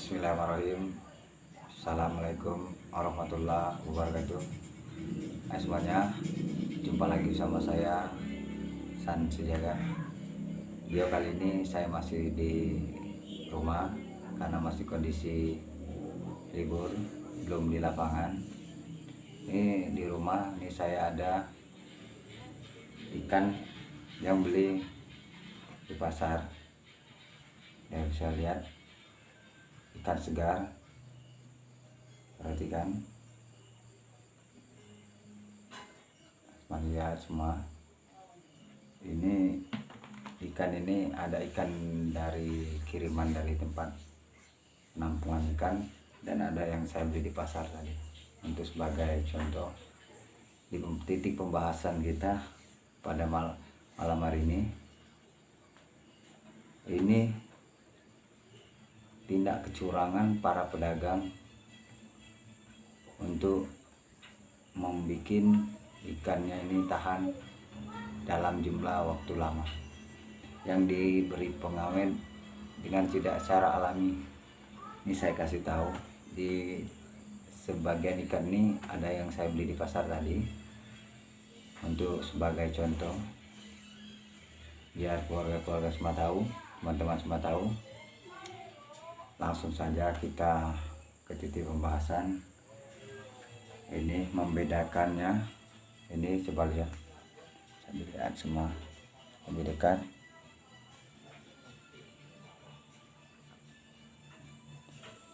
Bismillahirrahmanirrahim. Assalamualaikum warahmatullahi wabarakatuh. Hai semuanya, jumpa lagi sama saya San Sejaga. Video kali ini saya masih di rumah karena masih kondisi libur, belum di lapangan. Ini di rumah, ini saya ada ikan yang beli di pasar. Ya, bisa lihat ikan segar, perhatikan, lihat semua. Ini ikan ini ada ikan dari kiriman dari tempat penampungan ikan, dan ada yang saya beli di pasar tadi. Untuk sebagai contoh di titik pembahasan kita pada malam hari ini tindak kecurangan para pedagang untuk membuat ikannya ini tahan dalam jumlah waktu lama, yang diberi pengawet dengan tidak secara alami. Ini saya kasih tahu, di sebagian ikan ini ada yang saya beli di pasar tadi, untuk sebagai contoh biar keluarga-keluarga semua tahu, teman-teman semua tahu. Langsung saja kita ke titik pembahasan. Ini membedakannya, ini coba lihat, saya lihat semua lebih dekat.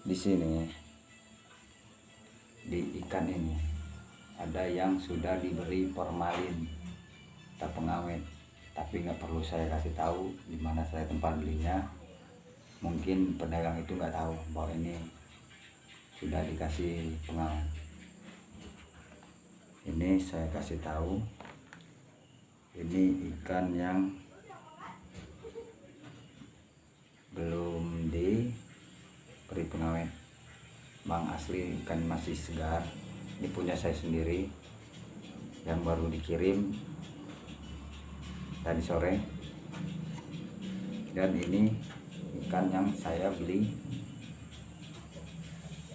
Di sini di ikan ini ada yang sudah diberi formalin atau pengawet, tapi nggak perlu saya kasih tahu di mana saya tempat belinya. Mungkin pedagang itu nggak tahu bahwa ini sudah dikasih pengawet. Ini saya kasih tahu, ini ikan yang belum diberi pengawet, bang, asli ikan masih segar. Ini punya saya sendiri yang baru dikirim tadi sore, dan ini ikan yang saya beli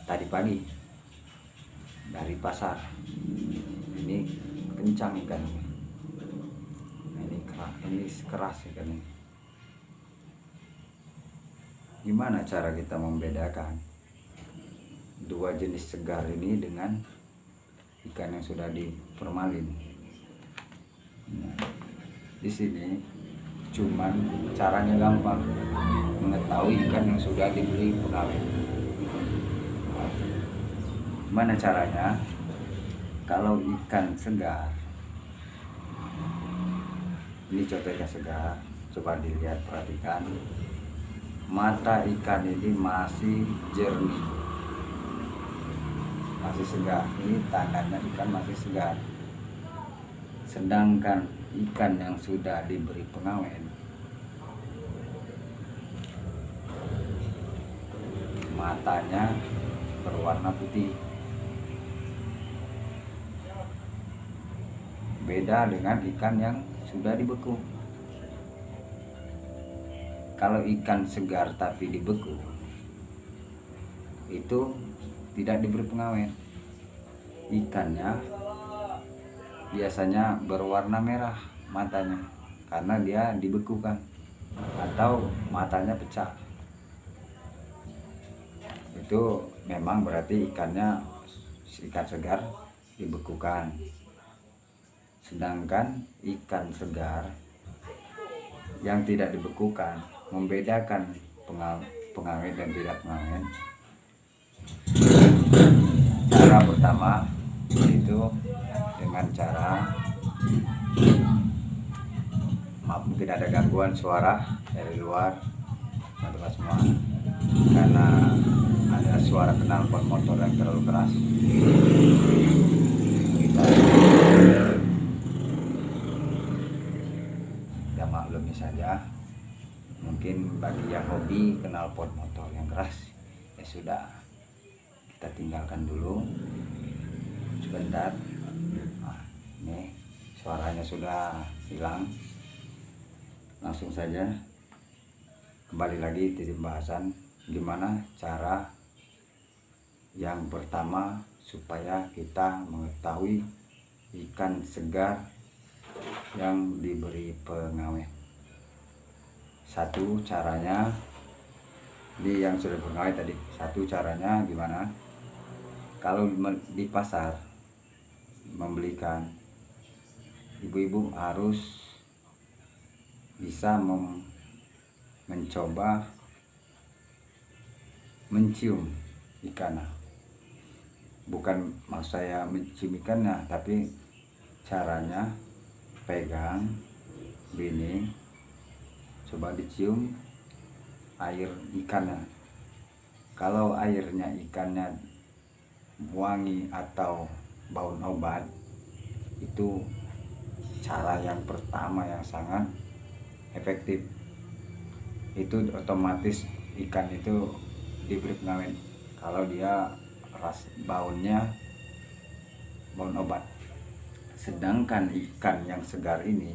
tadi pagi dari pasar. Ini kencang ikan ini keras ikan ini. Gimana cara kita membedakan dua jenis segar ini dengan ikan yang sudah diformalin? Nah, di sini cuman caranya gampang, mengetahui ikan yang sudah dibeli pengawet. Gimana caranya? Kalau ikan segar, ini contohnya segar, coba dilihat, perhatikan, mata ikan ini masih jernih, masih segar. Ini tandanya ikan masih segar. Sedangkan ikan yang sudah diberi pengawet, matanya berwarna putih. Beda dengan ikan yang sudah dibeku. Kalau ikan segar tapi dibeku, itu tidak diberi pengawet. Ikannya biasanya berwarna merah matanya, karena dia dibekukan atau matanya pecah. Itu memang berarti ikan segar dibekukan. Sedangkan ikan segar yang tidak dibekukan, membedakan pengawet dan tidak pengawet. Cara pertama itu dengan cara, maaf mungkin ada gangguan suara dari luar teman-teman semua, karena ada suara knalpot motor yang terlalu keras. Kita maklumi saja, mungkin bagi yang hobi knalpot motor yang keras, ya sudah, kita tinggalkan dulu sebentar. Nah, ini suaranya sudah hilang. Langsung saja kembali lagi di pembahasan. gimana cara yang pertama supaya kita mengetahui ikan segar yang diberi pengawet. Satu caranya, ini yang sudah pengawet tadi, satu caranya gimana, kalau di pasar membelikan, ibu-ibu harus bisa mencoba mencium ikannya. Bukan maksud saya mencium ikannya, tapi caranya pegang bening, coba dicium air ikannya. Kalau airnya ikannya wangi atau bau obat, itu cara yang pertama yang sangat efektif. Itu otomatis ikan itu diberi pengawet kalau dia baunya bau obat. Sedangkan ikan yang segar ini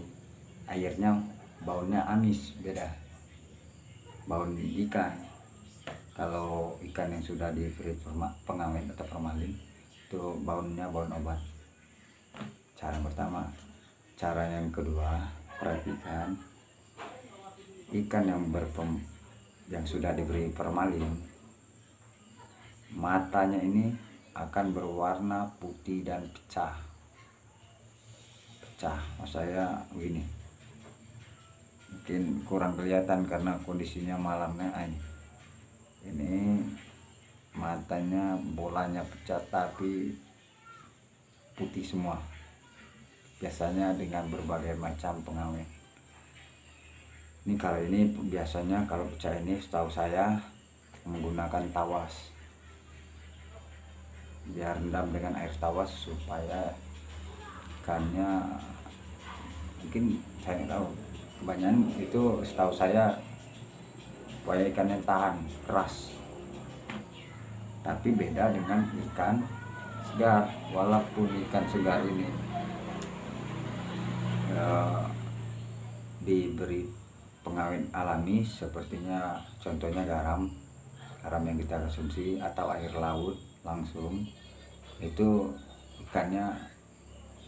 airnya baunya amis, beda bau ikan. Kalau ikan yang sudah diberi pengawet atau formalin itu baunya bau obat. Cara pertama. Cara yang kedua, perhatikan ikan yang sudah diberi formalin, matanya ini akan berwarna putih dan pecah. Maksud saya begini, mungkin kurang kelihatan karena kondisinya malamnya ini matanya bolanya pecah tapi putih semua, biasanya dengan berbagai macam pengawet. Ini biasanya kalau pecah ini setahu saya menggunakan tawas, biar rendam dengan air tawas supaya ikannya, mungkin saya tahu kebanyakan itu setahu saya supaya ikannya tahan keras. Tapi beda dengan ikan segar. Walaupun ikan segar ini diberi pengawet alami, sepertinya contohnya garam yang kita konsumsi atau air laut langsung, itu ikannya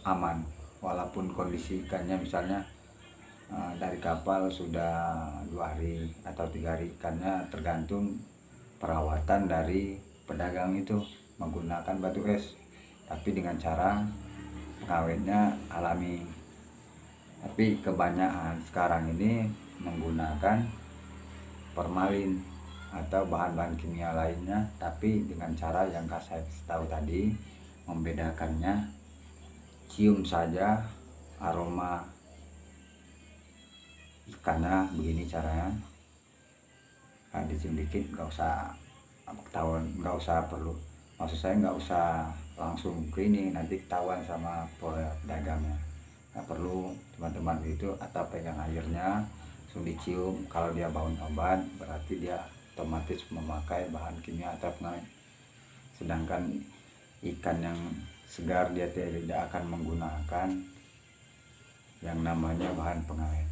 aman. Walaupun kondisi ikannya misalnya dari kapal sudah 2 hari atau 3 hari, ikannya tergantung perawatan dari pedagang itu menggunakan batu es, tapi dengan cara pengawetnya alami. Tapi kebanyakan sekarang ini menggunakan formalin atau bahan-bahan kimia lainnya, tapi dengan cara yang saya tahu tadi. Membedakannya cium saja aroma ikannya, begini caranya. Dicium dikit, nggak usah ketahuan, nggak usah perlu, maksud saya nggak usah langsung ke ini, nanti ketahuan sama pedagangnya. Nggak perlu teman-teman itu, atau pegang airnya langsung dicium. Kalau dia bau obat berarti dia otomatis memakai bahan kimia atau pengawet. Sedangkan ikan yang segar dia tidak akan menggunakan yang namanya bahan pengawet.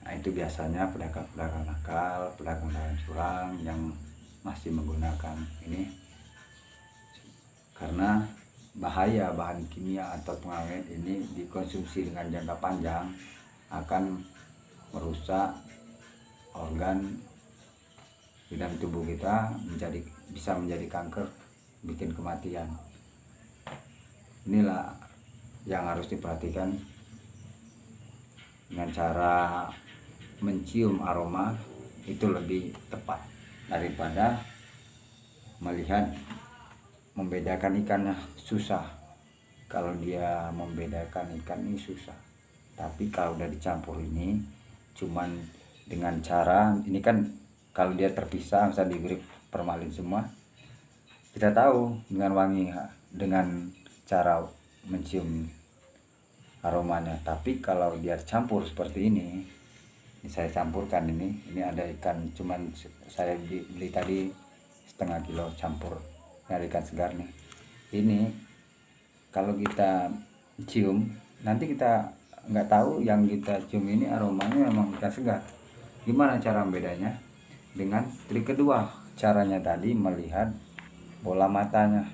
Nah, itu biasanya pedagang-pedagang nakal, pedagang-pedagang curang yang masih menggunakan ini, karena bahaya bahan kimia atau pengawet ini dikonsumsi dengan jangka panjang akan merusak organ di dalam tubuh kita, bisa menjadi kanker, bikin kematian. Inilah yang harus diperhatikan. Dengan cara mencium aroma itu lebih tepat daripada melihat. Membedakan ikannya susah, kalau dia membedakan ikan ini susah. Tapi kalau udah dicampur ini, cuman dengan cara ini kan, kalau dia terpisah misalnya diberi formalin semua, kita tahu dengan wangi, dengan cara mencium aromanya. Tapi kalau dia campur seperti ini saya campurkan ini ada ikan, cuman saya beli tadi setengah kilo campur dari ikan segar nih. Ini kalau kita cium, nanti kita nggak tahu yang kita cium ini aromanya memang ikan segar. Gimana cara bedanya? dengan trik kedua. Caranya tadi melihat bola matanya.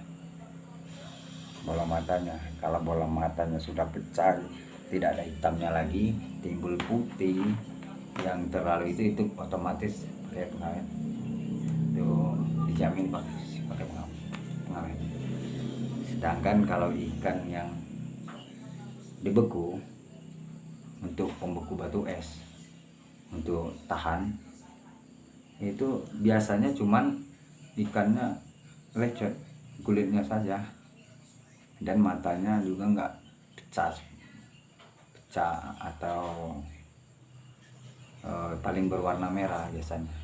Kalau bola matanya sudah pecah, tidak ada hitamnya lagi, timbul putih yang terlalu itu otomatis pakai pengawet. Itu dijamin pakai pengawet. Sedangkan kalau ikan yang dibeku, untuk pembeku batu es, untuk tahan, itu biasanya cuman ikannya lecet, kulitnya saja, dan matanya juga nggak pecah atau paling berwarna merah biasanya.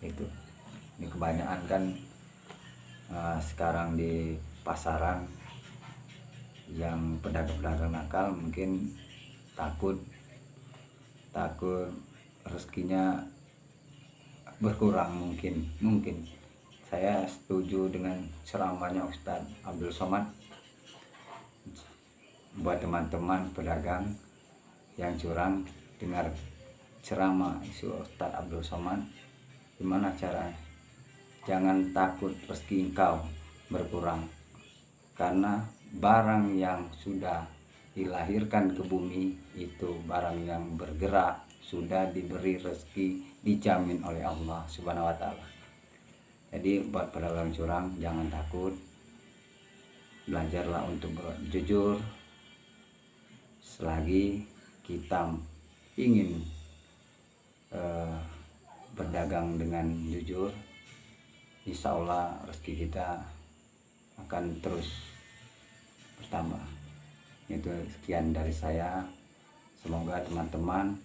Itu ini kebanyakan kan sekarang di pasaran yang pedagang-pedagang nakal mungkin takut rezekinya berkurang. Mungkin saya setuju dengan ceramahnya Ustadz Abdul Somad. Buat teman-teman pedagang yang curang, dengar ceramah Ustadz Abdul Somad. Gimana caranya? Jangan takut rezeki engkau berkurang, karena barang yang sudah dilahirkan ke bumi itu barang yang bergerak, sudah diberi rezeki, dijamin oleh Allah Subhanahu wa Ta'ala. Jadi buat pedagang curang, jangan takut, belajarlah untuk jujur. Selagi kita ingin berdagang dengan jujur, insya Allah rezeki kita akan terus bertambah. Itu sekian dari saya. Semoga teman-teman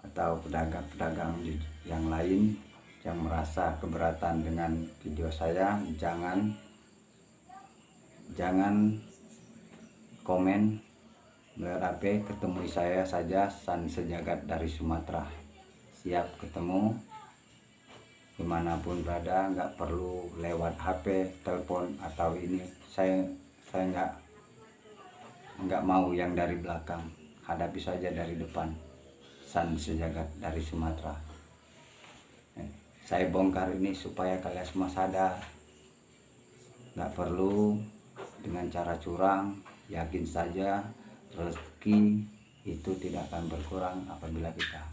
atau pedagang-pedagang yang lain yang merasa keberatan dengan video saya, jangan komen, berapa ketemu saya saja, San Sejagat dari Sumatera. Siap ketemu dimanapun berada, nggak perlu lewat HP, telepon atau ini. Saya nggak mau yang dari belakang, hadapi saja dari depan. San Sejagat dari Sumatera. Saya bongkar ini supaya kalian semua sadar, nggak perlu dengan cara curang. Yakin saja rezeki itu tidak akan berkurang apabila kita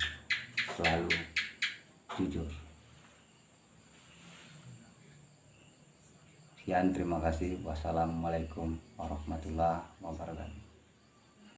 selalu jujur. Sekian, terima kasih. Wassalamualaikum warahmatullahi wabarakatuh.